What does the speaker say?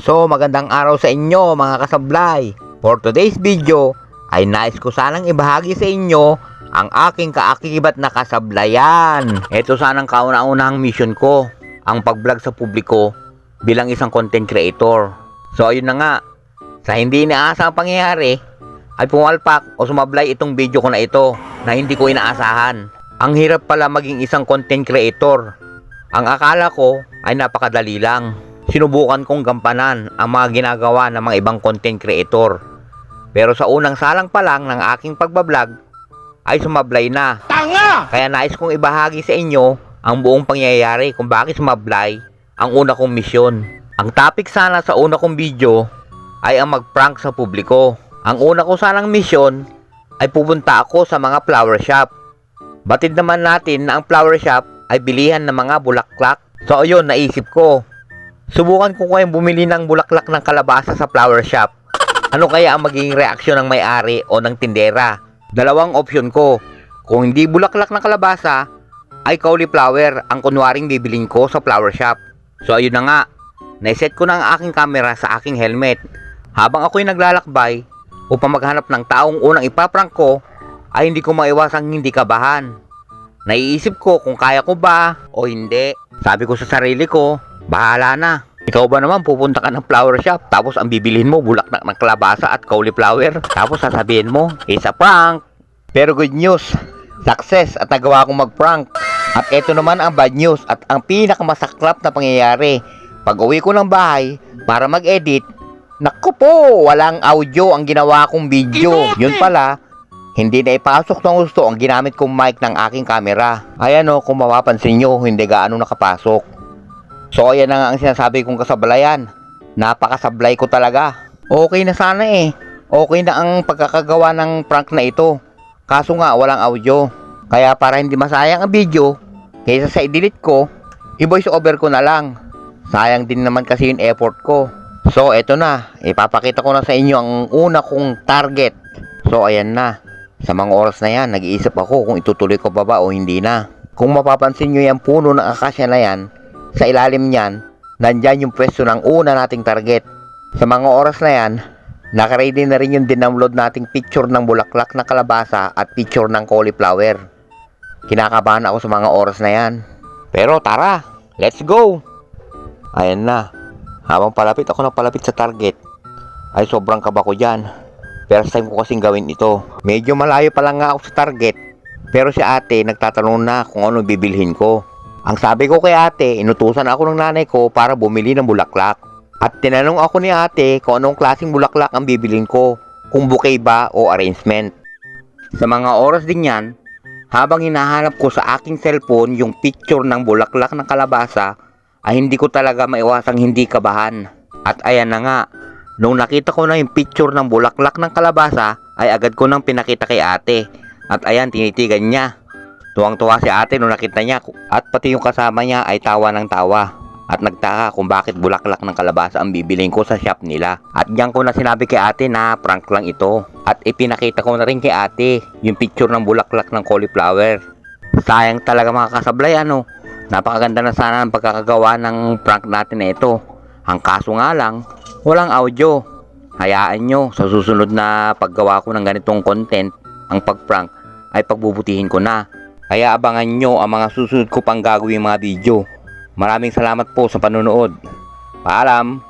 So magandang araw sa inyo mga kasablay. For today's video ay nais ko sanang ibahagi sa inyo ang aking kaakibat na kasablayan. Ito sanang kauna-unahang mission ko, ang pag-vlog sa publiko bilang isang content creator. So ayun na nga, sa hindi inaasahang pangyayari ay pumalpak o sumablay itong video ko na ito na hindi ko inaasahan. Ang hirap pala maging isang content creator. Ang akala ko ay napakadali lang. Sinubukan kong gampanan ang mga ginagawa ng mga ibang content creator. Pero sa unang salang pa lang ng aking pagbablog ay sumablay na. Tanga! Kaya nais kong ibahagi sa inyo ang buong pangyayari kung bakit sumablay ang una kong misyon. Ang topic sana sa una kong video ay ang mag-prank sa publiko. Ang una ko sanang misyon ay pupunta ako sa mga flower shop. Batid naman natin na ang flower shop ay bilihan ng mga bulaklak. So ayun, naisip ko, subukan ko kayong bumili ng bulaklak ng kalabasa sa flower shop. Ano kaya ang magiging reaksyon ng may-ari o ng tindera? Dalawang opsyon ko. Kung hindi bulaklak ng kalabasa, ay cauliflower ang kunwaring bibilin ko sa flower shop. So ayun na nga, naiset ko na ang aking camera sa aking helmet. Habang ako'y naglalakbay upang maghanap ng taong unang ipaprank ko, ay hindi ko maiwasang hindi kabahan. Naiisip ko kung kaya ko ba o hindi. Sabi ko sa sarili ko, bahala na. Ikaw ba naman pupunta ka ng flower shop tapos ang bibilhin mo bulaklak ng kalabasa at cauliflower, tapos sasabihin mo, it's a prank. Pero good news, success at nagawa akong mag-prank. At ito naman ang bad news at ang pinakamasaklap na pangyayari. Pag uwi ko ng bahay para mag-edit, naku po, walang audio ang ginawa kong video. Yun pala, hindi na ipasok ng gusto ang ginamit kong mic ng aking camera. Ayan o, kung mapapansin nyo, hindi gaano nakapasok. So ayan na nga ang sinasabi kong kasablayan. Napakasablay ko talaga. Okay na sana eh. Okay na ang pagkakagawa ng prank na ito. Kaso nga walang audio. Kaya para hindi masayang ang video, kaysa sa i-delete ko, i-voice over ko na lang. Sayang din naman kasi yung effort ko. So eto na, ipapakita ko na sa inyo ang una kong target. So ayan na. Sa mga oras na yan, nag-iisip ako kung itutuloy ko pa ba o hindi na. Kung mapapansin nyo yung puno ng akasya na yan, sa ilalim niyan, nandyan yung pwesto ng una nating target. Sa mga oras na yan, nakaready na rin yung dindownload nating picture ng bulaklak na kalabasa at picture ng cauliflower. Kinakabahan ako sa mga oras na yan. Pero tara, let's go! Ayan na. Habang palapit ako sa target, ay sobrang kaba ko dyan. First time ko kasing gawin ito. Medyo malayo pa lang nga ako sa target, pero si ate nagtatanong na kung ano bibilhin ko. Ang sabi ko kay ate, inutusan ako ng nanay ko para bumili ng bulaklak. At tinanong ako ni ate kung anong klaseng bulaklak ang bibilhin ko, kung bouquet ba o arrangement. Sa mga oras din yan, habang hinahanap ko sa aking cellphone yung picture ng bulaklak ng kalabasa, ay hindi ko talaga maiwasang hindi kabahan. At ayan na nga, nung nakita ko na yung picture ng bulaklak ng kalabasa, ay agad ko nang pinakita kay ate. At ayan, tinitigan niya. Tuwang-tuwa si ate nung nakita niya, at pati yung kasama niya ay tawa ng tawa. At nagtaka kung bakit bulaklak ng kalabasa ang bibilin ko sa shop nila. At diyan ko na sinabi kay ate na prank lang ito. At ipinakita ko na rin kay ate yung picture ng bulaklak ng cauliflower. Sayang talaga mga kasablay, ano. Napakaganda na sana ang pagkakagawa ng prank natin na ito. Ang kaso nga lang, walang audio. Hayaan nyo, sa susunod na paggawa ko ng ganitong content, ang pag-prank ay pagbubutihin ko na. Kaya abangan nyo ang mga susunod ko pang gagawing mga video. Maraming salamat po sa panonood. Paalam!